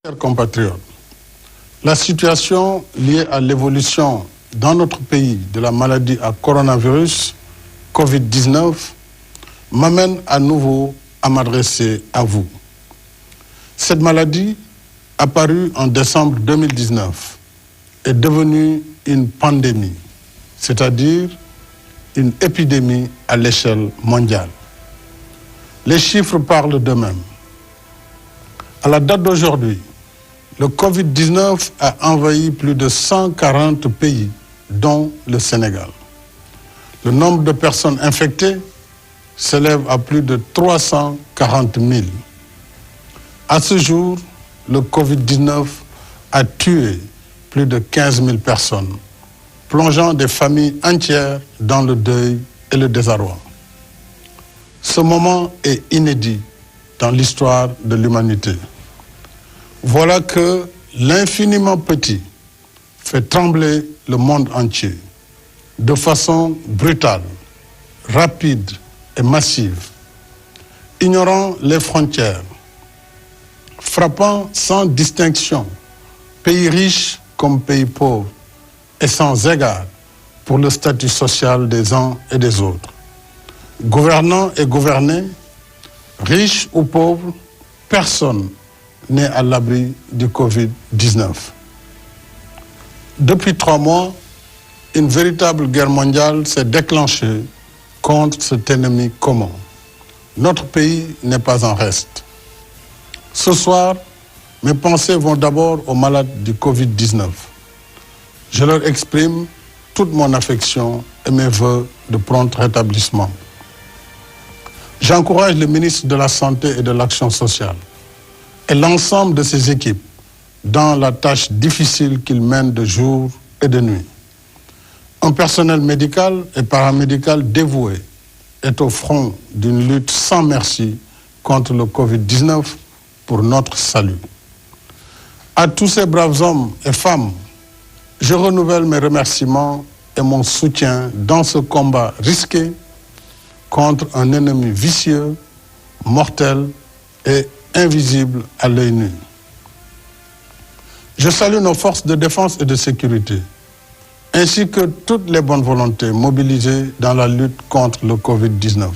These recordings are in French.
Chers compatriotes, la situation liée à l'évolution dans notre pays de la maladie à coronavirus, Covid-19, m'amène à nouveau à m'adresser à vous. Cette maladie, apparue en décembre 2019, est devenue une pandémie, c'est-à-dire une épidémie à l'échelle mondiale. Les chiffres parlent d'eux-mêmes. À la date d'aujourd'hui, le Covid-19 a envahi plus de 140 pays, dont le Sénégal. Le nombre de personnes infectées s'élève à plus de 340 000. À ce jour, le Covid-19 a tué plus de 15 000 personnes, plongeant des familles entières dans le deuil et le désarroi. Ce moment est inédit dans l'histoire de l'humanité. Voilà que l'infiniment petit fait trembler le monde entier de façon brutale, rapide et massive, ignorant les frontières, frappant sans distinction pays riches comme pays pauvres et sans égard pour le statut social des uns et des autres. Gouvernants et gouvernés, riches ou pauvres, personne n'est à l'abri du Covid-19. Depuis 3 mois, une véritable guerre mondiale s'est déclenchée contre cet ennemi commun. Notre pays n'est pas en reste. Ce soir, mes pensées vont d'abord aux malades du Covid-19. Je leur exprime toute mon affection et mes vœux de prompt rétablissement. J'encourage le ministre de la Santé et de l'Action sociale et l'ensemble de ses équipes dans la tâche difficile qu'ils mènent de jour et de nuit. Un personnel médical et paramédical dévoué est au front d'une lutte sans merci contre le Covid-19 pour notre salut. À tous ces braves hommes et femmes, je renouvelle mes remerciements et mon soutien dans ce combat risqué contre un ennemi vicieux, mortel et invisible à l'œil nu. Je salue nos forces de défense et de sécurité, ainsi que toutes les bonnes volontés mobilisées dans la lutte contre le Covid-19.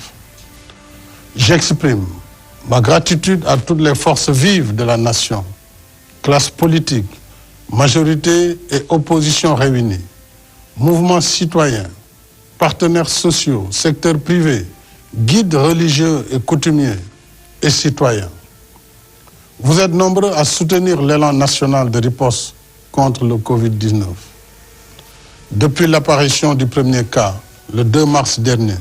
J'exprime ma gratitude à toutes les forces vives de la nation, classe politique, majorité et opposition réunies, mouvements citoyens, partenaires sociaux, secteur privé, guides religieux et coutumiers et citoyens. Vous êtes nombreux à soutenir l'élan national de riposte contre le Covid-19. Depuis l'apparition du premier cas, le 2 mars dernier,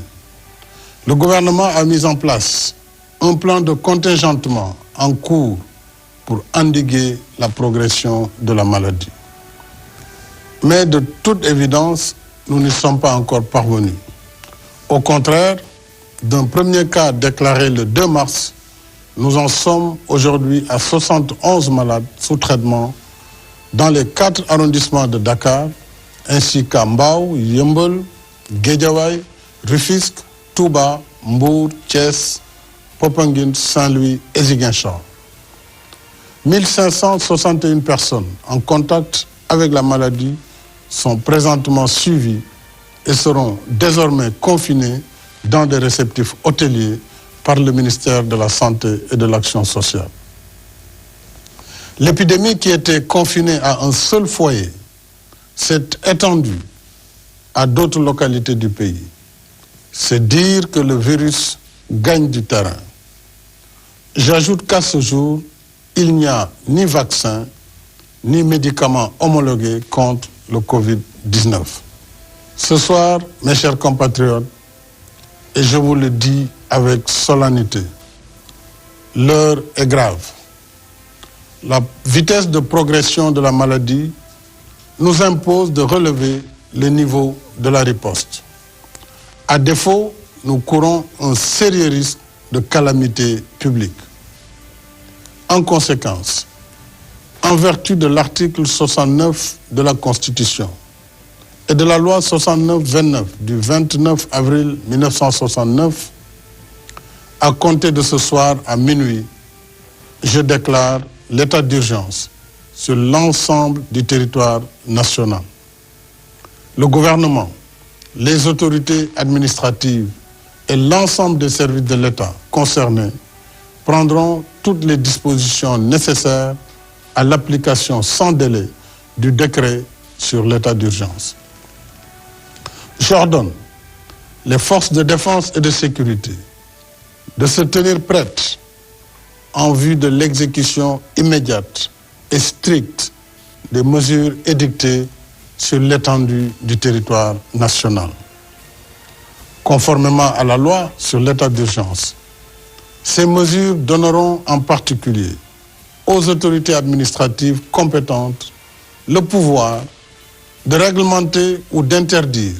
le gouvernement a mis en place un plan de contingentement en cours pour endiguer la progression de la maladie. Mais de toute évidence, nous n'y sommes pas encore parvenus. Au contraire, d'un premier cas déclaré le 2 mars, nous en sommes aujourd'hui à 71 malades sous traitement dans les 4 arrondissements de Dakar, ainsi qu'à Mbao, Yeumbeul, Guédiawaye, Rufisque, Touba, Mbour, Thiès, Popenguine, Saint-Louis et Ziguinchor. 1561 personnes en contact avec la maladie sont présentement suivies et seront désormais confinées dans des réceptifs hôteliers par le ministère de la Santé et de l'Action sociale. L'épidémie qui était confinée à un seul foyer s'est étendue à d'autres localités du pays. C'est dire que le virus gagne du terrain. J'ajoute qu'à ce jour, il n'y a ni vaccin, ni médicaments homologués contre le Covid-19. Ce soir, mes chers compatriotes, et je vous le dis avec solennité, l'heure est grave. La vitesse de progression de la maladie nous impose de relever le niveau de la riposte. À défaut, nous courons un sérieux risque de calamité publique. En conséquence, en vertu de l'article 69 de la Constitution et de la loi 69-29 du 29 avril 1969, à compter de ce soir à minuit, je déclare l'état d'urgence sur l'ensemble du territoire national. Le gouvernement, les autorités administratives et l'ensemble des services de l'État concernés prendront toutes les dispositions nécessaires à l'application sans délai du décret sur l'état d'urgence. J'ordonne les forces de défense et de sécurité de se tenir prêtes en vue de l'exécution immédiate et stricte des mesures édictées sur l'étendue du territoire national. Conformément à la loi sur l'état d'urgence, ces mesures donneront en particulier aux autorités administratives compétentes le pouvoir de réglementer ou d'interdire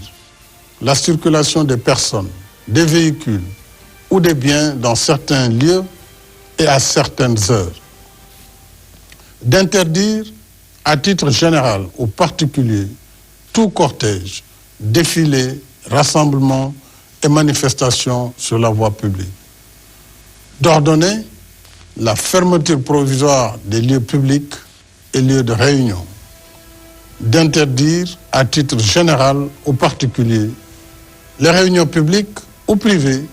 la circulation des personnes, des véhicules ou des biens dans certains lieux et à certaines heures. D'interdire à titre général ou particulier tout cortège, défilé, rassemblement et manifestation sur la voie publique. D'ordonner la fermeture provisoire des lieux publics et lieux de réunion. D'interdire à titre général ou particulier les réunions publiques ou privées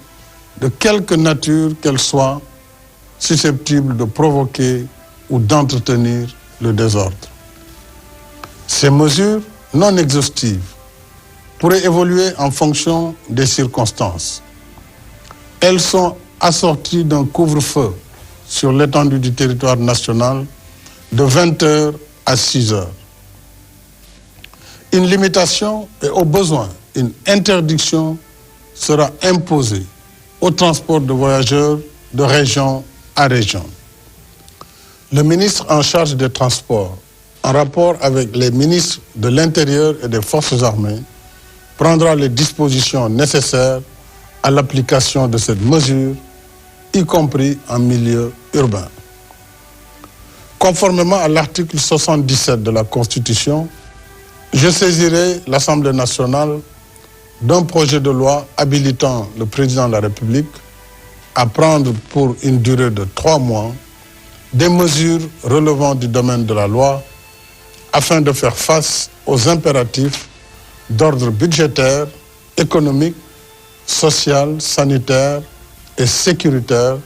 de quelque nature qu'elles soient susceptibles de provoquer ou d'entretenir le désordre. Ces mesures non exhaustives pourraient évoluer en fonction des circonstances. Elles sont assorties d'un couvre-feu sur l'étendue du territoire national de 20h à 6h. Une limitation et au besoin une interdiction sera imposée au transport de voyageurs de région à région. Le ministre en charge des Transports, en rapport avec les ministres de l'Intérieur et des Forces armées, prendra les dispositions nécessaires à l'application de cette mesure, y compris en milieu urbain. Conformément à l'article 77 de la Constitution, je saisirai l'Assemblée nationale d'un projet de loi habilitant le président de la République à prendre pour une durée de 3 mois des mesures relevant du domaine de la loi afin de faire face aux impératifs d'ordre budgétaire, économique, social, sanitaire et sécuritaire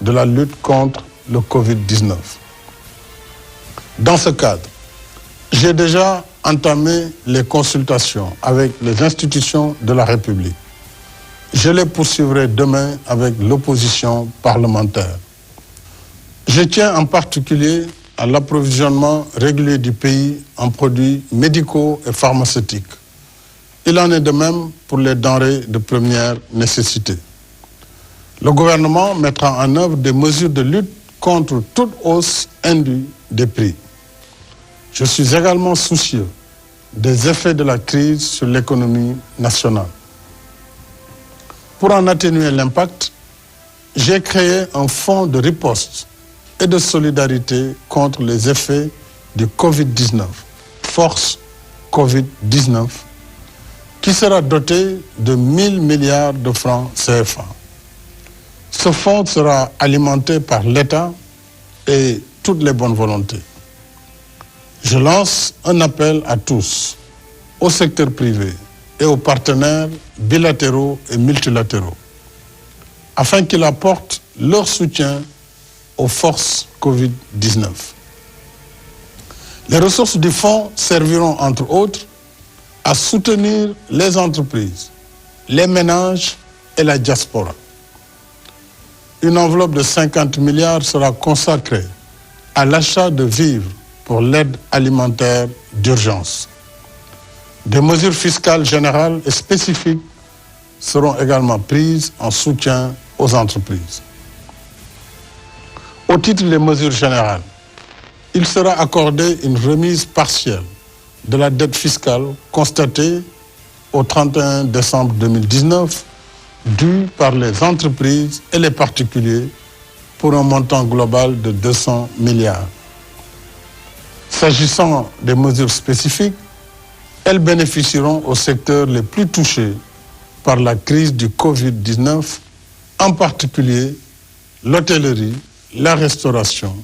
de la lutte contre le Covid-19. Dans ce cadre, j'ai déjà entamé les consultations avec les institutions de la République. Je les poursuivrai demain avec l'opposition parlementaire. Je tiens en particulier à l'approvisionnement régulier du pays en produits médicaux et pharmaceutiques. Il en est de même pour les denrées de première nécessité. Le gouvernement mettra en œuvre des mesures de lutte contre toute hausse indue des prix. Je suis également soucieux des effets de la crise sur l'économie nationale. Pour en atténuer l'impact, j'ai créé un fonds de riposte et de solidarité contre les effets du Covid-19, Force Covid-19, qui sera doté de 1 000 milliards de francs CFA. Ce fonds sera alimenté par l'État et toutes les bonnes volontés. Je lance un appel à tous, au secteur privé et aux partenaires bilatéraux et multilatéraux, afin qu'ils apportent leur soutien aux forces Covid-19. Les ressources du fonds serviront, entre autres, à soutenir les entreprises, les ménages et la diaspora. Une enveloppe de 50 milliards sera consacrée à l'achat de vivres pour l'aide alimentaire d'urgence. Des mesures fiscales générales et spécifiques seront également prises en soutien aux entreprises. Au titre des mesures générales, il sera accordé une remise partielle de la dette fiscale constatée au 31 décembre 2019 due par les entreprises et les particuliers pour un montant global de 200 milliards. S'agissant des mesures spécifiques, elles bénéficieront aux secteurs les plus touchés par la crise du Covid-19, en particulier l'hôtellerie, la restauration,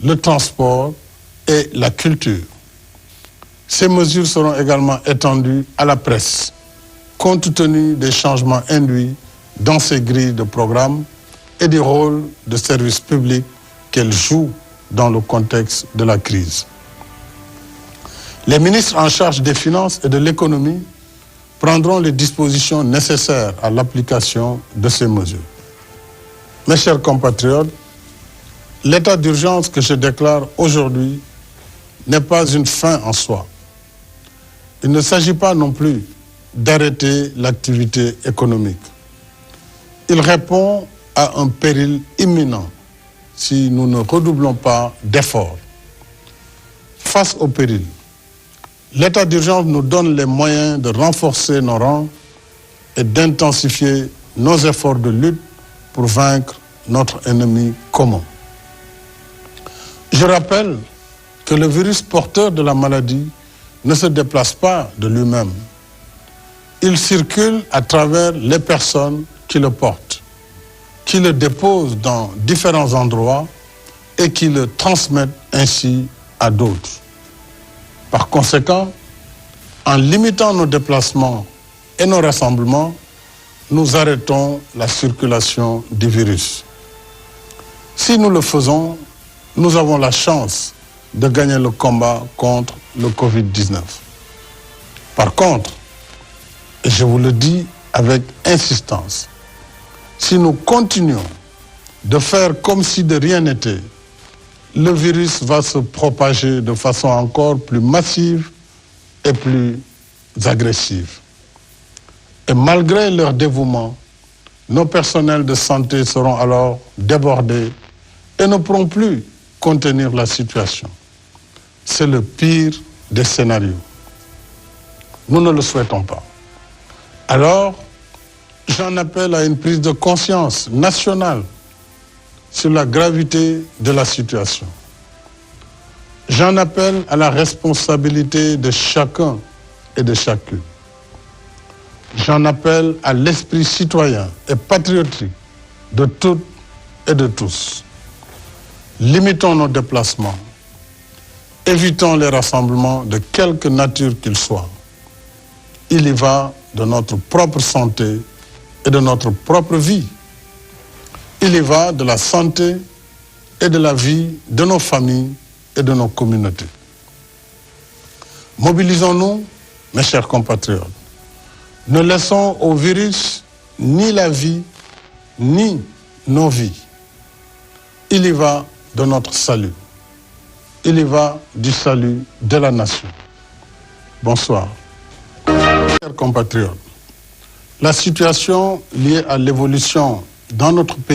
le transport et la culture. Ces mesures seront également étendues à la presse, compte tenu des changements induits dans ces grilles de programme et du rôle de service public qu'elles jouent dans le contexte de la crise. Les ministres en charge des finances et de l'économie prendront les dispositions nécessaires à l'application de ces mesures. Mes chers compatriotes, l'état d'urgence que je déclare aujourd'hui n'est pas une fin en soi. Il ne s'agit pas non plus d'arrêter l'activité économique. Il répond à un péril imminent si nous ne redoublons pas d'efforts. Face au péril, l'état d'urgence nous donne les moyens de renforcer nos rangs et d'intensifier nos efforts de lutte pour vaincre notre ennemi commun. Je rappelle que le virus porteur de la maladie ne se déplace pas de lui-même. Il circule à travers les personnes qui le portent, qui le déposent dans différents endroits et qui le transmettent ainsi à d'autres. Par conséquent, en limitant nos déplacements et nos rassemblements, nous arrêtons la circulation du virus. Si nous le faisons, nous avons la chance de gagner le combat contre le Covid-19. Par contre, et je vous le dis avec insistance, si nous continuons de faire comme si de rien n'était, le virus va se propager de façon encore plus massive et plus agressive. Et malgré leur dévouement, nos personnels de santé seront alors débordés et ne pourront plus contenir la situation. C'est le pire des scénarios. Nous ne le souhaitons pas. Alors, j'en appelle à une prise de conscience nationale sur la gravité de la situation. J'en appelle à la responsabilité de chacun et de chacune. J'en appelle à l'esprit citoyen et patriotique de toutes et de tous. Limitons nos déplacements. Évitons les rassemblements de quelque nature qu'ils soient. Il y va de notre propre santé et de notre propre vie. Il y va de la santé et de la vie de nos familles et de nos communautés. Mobilisons-nous, mes chers compatriotes. Ne laissons au virus ni la vie, ni nos vies. Il y va de notre salut. Il y va du salut de la nation. Bonsoir. Chers compatriotes, la situation liée à l'évolution dans notre pays